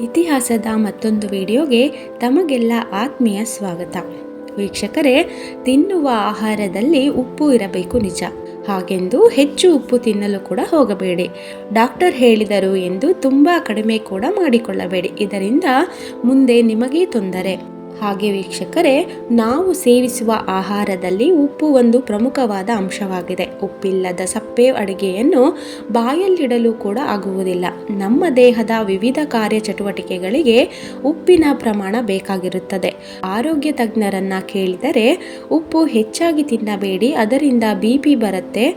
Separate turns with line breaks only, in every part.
ಇತಿಹಾಸದ ಮತ್ತೊಂದು ವಿಡಿಯೋಗೆ ತಮಗೆಲ್ಲ ಆತ್ಮೀಯ ಸ್ವಾಗತ. ವೀಕ್ಷಕರೇ, ತಿನ್ನುವ ಆಹಾರದಲ್ಲಿ ಉಪ್ಪು ಇರಬೇಕು ನಿಜ. ಹಾಗೆಂದು ಹೆಚ್ಚು ಉಪ್ಪು ತಿನ್ನಲು ಕೂಡ ಹೋಗಬೇಡಿ. ಡಾಕ್ಟರ್ ಹೇಳಿದರು ಎಂದು ತುಂಬ ಕಡಿಮೆ ಕೂಡ ಮಾಡಿಕೊಳ್ಳಬೇಡಿ. ಇದರಿಂದ ಮುಂದೆ ನಿಮಗೇ ತೊಂದರೆ. ಹಾಗೆ ವೀಕ್ಷಕರೇ, ನಾವು ಸೇವಿಸುವ ಆಹಾರದಲ್ಲಿ ಉಪ್ಪು ಒಂದು ಪ್ರಮುಖವಾದ ಅಂಶವಾಗಿದೆ. ಉಪ್ಪಿಲ್ಲದ ಸಪ್ಪೆ ಅಡುಗೆಯನ್ನು ಬಾಯಲ್ಲಿಡಲು ಕೂಡ ಆಗುವುದಿಲ್ಲ. ನಮ್ಮ ದೇಹದ ವಿವಿಧ ಕಾರ್ಯಚಟುವಟಿಕೆಗಳಿಗೆ ಉಪ್ಪಿನ ಪ್ರಮಾಣ ಬೇಕಾಗಿರುತ್ತದೆ. ಆರೋಗ್ಯ ತಜ್ಞರನ್ನ ಕೇಳಿದರೆ ಉಪ್ಪು ಹೆಚ್ಚಾಗಿ ತಿನ್ನಬೇಡಿ, ಅದರಿಂದ BP ಬರುತ್ತೆ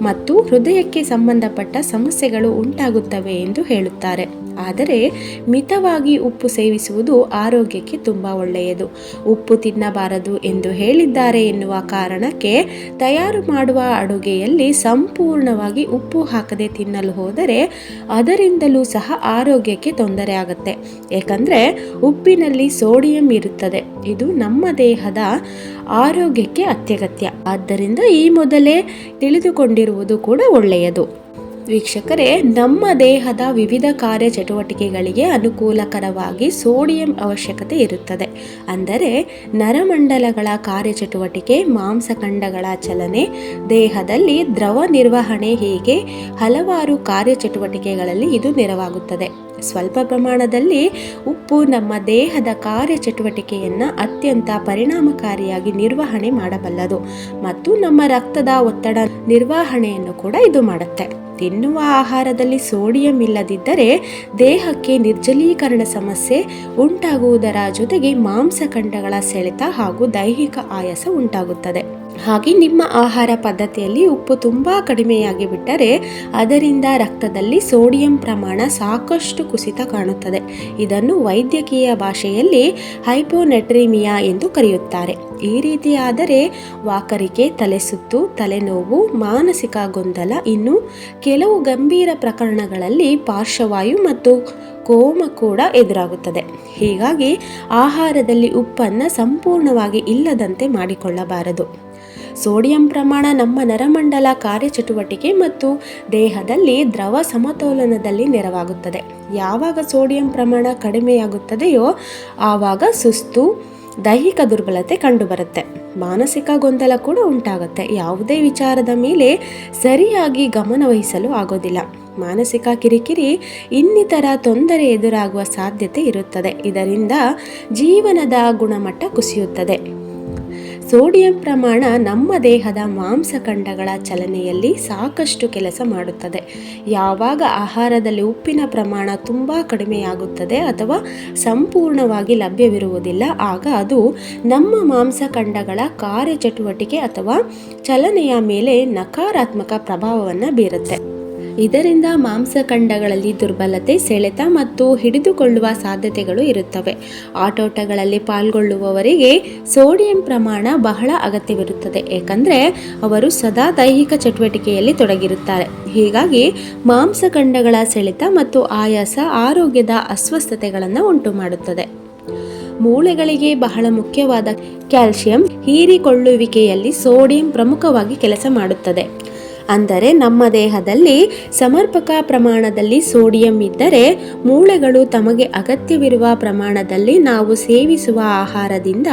ಮತ್ತು ಹೃದಯಕ್ಕೆ ಸಂಬಂಧಪಟ್ಟ ಸಮಸ್ಯೆಗಳು ಉಂಟಾಗುತ್ತವೆ ಎಂದು ಹೇಳುತ್ತಾರೆ. ಆದರೆ ಮಿತವಾಗಿ ಉಪ್ಪು ಸೇವಿಸುವುದು ಆರೋಗ್ಯಕ್ಕೆ ತುಂಬ ಒಳ್ಳೆಯದು. ಉಪ್ಪು ತಿನ್ನಬಾರದು ಎಂದು ಹೇಳಿದ್ದಾರೆ ಎನ್ನುವ ಕಾರಣಕ್ಕೆ ತಯಾರು ಮಾಡುವ ಅಡುಗೆಯಲ್ಲಿ ಸಂಪೂರ್ಣವಾಗಿ ಉಪ್ಪು ಹಾಕದೆ ತಿನ್ನಲು ಹೋದರೆ ಅದರಿಂದಲೂ ಸಹ ಆರೋಗ್ಯಕ್ಕೆ ತೊಂದರೆ ಆಗುತ್ತೆ. ಏಕೆಂದರೆ ಉಪ್ಪಿನಲ್ಲಿ ಸೋಡಿಯಂ ಇರುತ್ತದೆ. ಇದು ನಮ್ಮ ದೇಹದ ಆರೋಗ್ಯಕ್ಕೆ ಅತ್ಯಗತ್ಯ. ಆದ್ದರಿಂದ ಈ ಮೊದಲೇ ತಿಳಿದುಕೊಂಡಿರುವುದು ಕೂಡ ಒಳ್ಳೆಯದು. ವೀಕ್ಷಕರೇ, ನಮ್ಮ ದೇಹದ ವಿವಿಧ ಕಾರ್ಯಚಟುವಟಿಕೆಗಳಿಗೆ ಅನುಕೂಲಕರವಾಗಿ ಸೋಡಿಯಂ ಅವಶ್ಯಕತೆ ಇರುತ್ತದೆ. ಅಂದರೆ ನರಮಂಡಲಗಳ ಕಾರ್ಯಚಟುವಟಿಕೆ, ಮಾಂಸಖಂಡಗಳ ಚಲನೆ, ದೇಹದಲ್ಲಿ ದ್ರವ ನಿರ್ವಹಣೆ, ಹೀಗೆ ಹಲವಾರು ಕಾರ್ಯಚಟುವಟಿಕೆಗಳಲ್ಲಿ ಇದು ನೆರವಾಗುತ್ತದೆ. ಸ್ವಲ್ಪ ಪ್ರಮಾಣದಲ್ಲಿ ಉಪ್ಪು ನಮ್ಮ ದೇಹದ ಕಾರ್ಯಚಟುವಟಿಕೆಯನ್ನು ಅತ್ಯಂತ ಪರಿಣಾಮಕಾರಿಯಾಗಿ ನಿರ್ವಹಣೆ ಮಾಡಬಲ್ಲದು ಮತ್ತು ನಮ್ಮ ರಕ್ತದ ಒತ್ತಡ ನಿರ್ವಹಣೆಯನ್ನು ಕೂಡ ಇದು ಮಾಡುತ್ತೆ. ತಿನ್ನುವ ಆಹಾರದಲ್ಲಿ ಸೋಡಿಯಂ ಇಲ್ಲದಿದ್ದರೆ ದೇಹಕ್ಕೆ ನಿರ್ಜಲೀಕರಣ ಸಮಸ್ಯೆ ಉಂಟಾಗುವುದರ ಜೊತೆಗೆ ಮಾಂಸಖಂಡಗಳ ಸೆಳೆತ ಹಾಗೂ ದೈಹಿಕ ಆಯಾಸ ಉಂಟಾಗುತ್ತದೆ. ಹಾಗೆ ನಿಮ್ಮ ಆಹಾರ ಪದ್ಧತಿಯಲ್ಲಿ ಉಪ್ಪು ತುಂಬ ಕಡಿಮೆಯಾಗಿ ಬಿಟ್ಟರೆ ಅದರಿಂದ ರಕ್ತದಲ್ಲಿ ಸೋಡಿಯಂ ಪ್ರಮಾಣ ಸಾಕಷ್ಟು ಕುಸಿತ ಕಾಣುತ್ತದೆ. ಇದನ್ನು ವೈದ್ಯಕೀಯ ಭಾಷೆಯಲ್ಲಿ ಹೈಪೋನೆಟ್ರಿಮಿಯಾ ಎಂದು ಕರೆಯುತ್ತಾರೆ. ಈ ರೀತಿಯಾದರೆ ವಾಕರಿಕೆ, ತಲೆಸುತ್ತು, ತಲೆನೋವು, ಮಾನಸಿಕ ಗೊಂದಲ, ಇನ್ನು ಕೆಲವು ಗಂಭೀರ ಪ್ರಕರಣಗಳಲ್ಲಿ ಪಾರ್ಶ್ವವಾಯು ಮತ್ತು ಕೋಮ ಕೂಡ ಎದುರಾಗುತ್ತದೆ. ಹೀಗಾಗಿ ಆಹಾರದಲ್ಲಿ ಉಪ್ಪನ್ನು ಸಂಪೂರ್ಣವಾಗಿ ಇಲ್ಲದಂತೆ ಮಾಡಿಕೊಳ್ಳಬಾರದು. ಸೋಡಿಯಂ ಪ್ರಮಾಣ ನಮ್ಮ ನರಮಂಡಲ ಕಾರ್ಯಚಟುವಟಿಕೆ ಮತ್ತು ದೇಹದಲ್ಲಿ ದ್ರವ ಸಮತೋಲನದಲ್ಲಿ ನೆರವಾಗುತ್ತದೆ. ಯಾವಾಗ ಸೋಡಿಯಂ ಪ್ರಮಾಣ ಕಡಿಮೆಯಾಗುತ್ತದೆಯೋ ಆವಾಗ ಸುಸ್ತು, ದೈಹಿಕ ದುರ್ಬಲತೆ ಕಂಡುಬರುತ್ತೆ. ಮಾನಸಿಕ ಗೊಂದಲ ಕೂಡ ಉಂಟಾಗುತ್ತೆ. ಯಾವುದೇ ವಿಚಾರದ ಮೇಲೆ ಸರಿಯಾಗಿ ಗಮನವಹಿಸಲು ಆಗೋದಿಲ್ಲ. ಮಾನಸಿಕ ಕಿರಿಕಿರಿ, ಇನ್ನಿತರ ತೊಂದರೆ ಎದುರಾಗುವ ಸಾಧ್ಯತೆ ಇರುತ್ತದೆ. ಇದರಿಂದ ಜೀವನದ ಗುಣಮಟ್ಟ ಕುಸಿಯುತ್ತದೆ. ಸೋಡಿಯಂ ಪ್ರಮಾಣ ನಮ್ಮ ದೇಹದ ಮಾಂಸಖಂಡಗಳ ಚಲನೆಯಲ್ಲಿ ಸಾಕಷ್ಟು ಕೆಲಸ ಮಾಡುತ್ತದೆ. ಯಾವಾಗ ಆಹಾರದಲ್ಲಿ ಉಪ್ಪಿನ ಪ್ರಮಾಣ ತುಂಬ ಕಡಿಮೆಯಾಗುತ್ತದೆ ಅಥವಾ ಸಂಪೂರ್ಣವಾಗಿ ಲಭ್ಯವಿರುವುದಿಲ್ಲ, ಆಗ ಅದು ನಮ್ಮ ಮಾಂಸಖಂಡಗಳ ಕಾರ್ಯಚಟುವಟಿಕೆ ಅಥವಾ ಚಲನೆಯ ಮೇಲೆ ನಕಾರಾತ್ಮಕ ಪ್ರಭಾವವನ್ನು ಬೀರುತ್ತೆ. ಇದರಿಂದ ಮಾಂಸಖಂಡಗಳಲ್ಲಿ ದುರ್ಬಲತೆ, ಸೆಳೆತ ಮತ್ತು ಹಿಡಿದುಕೊಳ್ಳುವ ಸಾಧ್ಯತೆಗಳು ಇರುತ್ತವೆ. ಆಟೋಟಗಳಲ್ಲಿ ಪಾಲ್ಗೊಳ್ಳುವವರಿಗೆ ಸೋಡಿಯಂ ಪ್ರಮಾಣ ಬಹಳ ಅಗತ್ಯವಿರುತ್ತದೆ. ಏಕೆಂದರೆ ಅವರು ಸದಾ ದೈಹಿಕ ಚಟುವಟಿಕೆಯಲ್ಲಿ ತೊಡಗಿರುತ್ತಾರೆ. ಹೀಗಾಗಿ ಮಾಂಸಖಂಡಗಳ ಸೆಳೆತ ಮತ್ತು ಆಯಾಸ ಆರೋಗ್ಯದ ಅಸ್ವಸ್ಥತೆಗಳನ್ನು ಉಂಟು ಮಾಡುತ್ತದೆ. ಮೂಳೆಗಳಿಗೆ ಬಹಳ ಮುಖ್ಯವಾದ ಕ್ಯಾಲ್ಸಿಯಂ ಹೀರಿಕೊಳ್ಳುವಿಕೆಯಲ್ಲಿ ಸೋಡಿಯಂ ಪ್ರಮುಖವಾಗಿ ಕೆಲಸ ಮಾಡುತ್ತದೆ. ಅಂದರೆ ನಮ್ಮ ದೇಹದಲ್ಲಿ ಸಮರ್ಪಕ ಪ್ರಮಾಣದಲ್ಲಿ ಸೋಡಿಯಂ ಇದ್ದರೆ ಮೂಳೆಗಳು ತಮಗೆ ಅಗತ್ಯವಿರುವ ಪ್ರಮಾಣದಲ್ಲಿ ನಾವು ಸೇವಿಸುವ ಆಹಾರದಿಂದ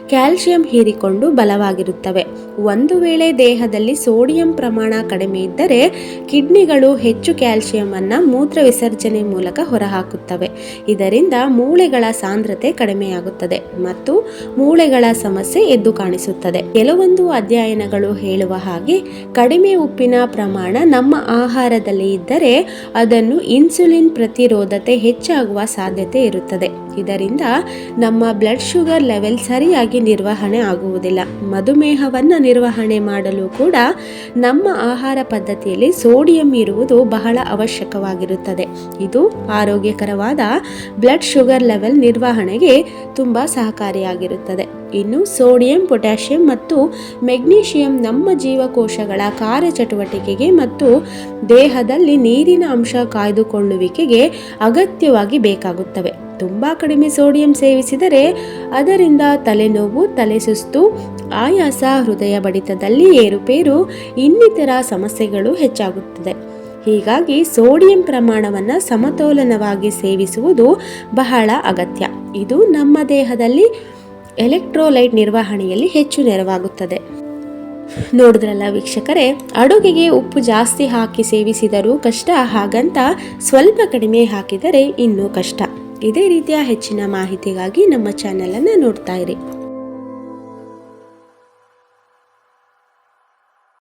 ಕ್ಯಾಲ್ಸಿಯಂ ಹೀರಿಕೊಂಡು ಬಲವಾಗಿರುತ್ತವೆ. ಒಂದು ವೇಳೆ ದೇಹದಲ್ಲಿ ಸೋಡಿಯಂ ಪ್ರಮಾಣ ಕಡಿಮೆ ಇದ್ದರೆ ಕಿಡ್ನಿಗಳು ಹೆಚ್ಚು ಕ್ಯಾಲ್ಸಿಯಂ ಮೂತ್ರ ವಿಸರ್ಜನೆ ಮೂಲಕ ಹೊರಹಾಕುತ್ತವೆ. ಇದರಿಂದ ಮೂಳೆಗಳ ಸಾಂದ್ರತೆ ಕಡಿಮೆಯಾಗುತ್ತದೆ ಮತ್ತು ಮೂಳೆಗಳ ಸಮಸ್ಯೆ ಎದ್ದು ಕಾಣಿಸುತ್ತದೆ. ಕೆಲವೊಂದು ಅಧ್ಯಯನಗಳು ಹೇಳುವ ಹಾಗೆ ಕಡಿಮೆ ಉಪ್ಪಿನ ಪ್ರಮಾಣ ನಮ್ಮ ಆಹಾರದಲ್ಲಿ ಇದ್ದರೆ ಅದನ್ನು ಇನ್ಸುಲಿನ್ ಪ್ರತಿರೋಧತೆ ಹೆಚ್ಚಾಗುವ ಸಾಧ್ಯತೆ ಇರುತ್ತದೆ. ಇದರಿಂದ ನಮ್ಮ ಬ್ಲಡ್ ಶುಗರ್ ಲೆವೆಲ್ ಸರಿಯಾಗಿ ನಿರ್ವಹಣೆ ಆಗುವುದಿಲ್ಲ. ಮಧುಮೇಹವನ್ನು ನಿರ್ವಹಣೆ ಮಾಡಲು ಕೂಡ ನಮ್ಮ ಆಹಾರ ಪದ್ಧತಿಯಲ್ಲಿ ಸೋಡಿಯಂ ಇರುವುದು ಬಹಳ ಅವಶ್ಯಕವಾಗಿರುತ್ತದೆ. ಇದು ಆರೋಗ್ಯಕರವಾದ ಬ್ಲಡ್ ಶುಗರ್ ಲೆವೆಲ್ ನಿರ್ವಹಣೆಗೆ ತುಂಬ ಸಹಕಾರಿಯಾಗಿರುತ್ತದೆ. ಇನ್ನು ಸೋಡಿಯಂ, ಪೊಟ್ಯಾಷಿಯಂ ಮತ್ತು ಮೆಗ್ನೀಷಿಯಂ ನಮ್ಮ ಜೀವಕೋಶಗಳ ಕಾರ್ಯಚಟುವಟಿಕೆಗೆ ಮತ್ತು ದೇಹದಲ್ಲಿ ನೀರಿನ ಅಂಶ ಕಾಯ್ದುಕೊಳ್ಳುವಿಕೆಗೆ ಅಗತ್ಯವಾಗಿ ಬೇಕಾಗುತ್ತವೆ. ತುಂಬ ಕಡಿಮೆ ಸೋಡಿಯಂ ಸೇವಿಸಿದರೆ ಅದರಿಂದ ತಲೆನೋವು, ತಲೆಸುಸ್ತು, ಆಯಾಸ, ಹೃದಯ ಬಡಿತದಲ್ಲಿ ಏರುಪೇರು, ಇನ್ನಿತರ ಸಮಸ್ಯೆಗಳು ಹೆಚ್ಚಾಗುತ್ತದೆ. ಹೀಗಾಗಿ ಸೋಡಿಯಂ ಪ್ರಮಾಣವನ್ನು ಸಮತೋಲನವಾಗಿ ಸೇವಿಸುವುದು ಬಹಳ ಅಗತ್ಯ. ಇದು ನಮ್ಮ ದೇಹದಲ್ಲಿ ಎಲೆಕ್ಟ್ರೋಲೈಟ್ ನಿರ್ವಹಣೆಯಲ್ಲಿ ಹೆಚ್ಚು ನೆರವಾಗುತ್ತದೆ. ನೋಡಿದ್ರಲ್ಲ ವೀಕ್ಷಕರೇ, ಅಡುಗೆಗೆ ಉಪ್ಪು ಜಾಸ್ತಿ ಹಾಕಿ ಸೇವಿಸಿದರೂ ಕಷ್ಟ, ಹಾಗಂತ ಸ್ವಲ್ಪ ಕಡಿಮೆ ಹಾಕಿದರೆ ಇನ್ನೂ ಕಷ್ಟ. ಇದೇ ರೀತಿಯ ಹೆಚ್ಚಿನ ಮಾಹಿತಿಗಾಗಿ ನಮ್ಮ ಚಾನೆಲನ್ನು ನೋಡ್ತಾ ಇರಿ.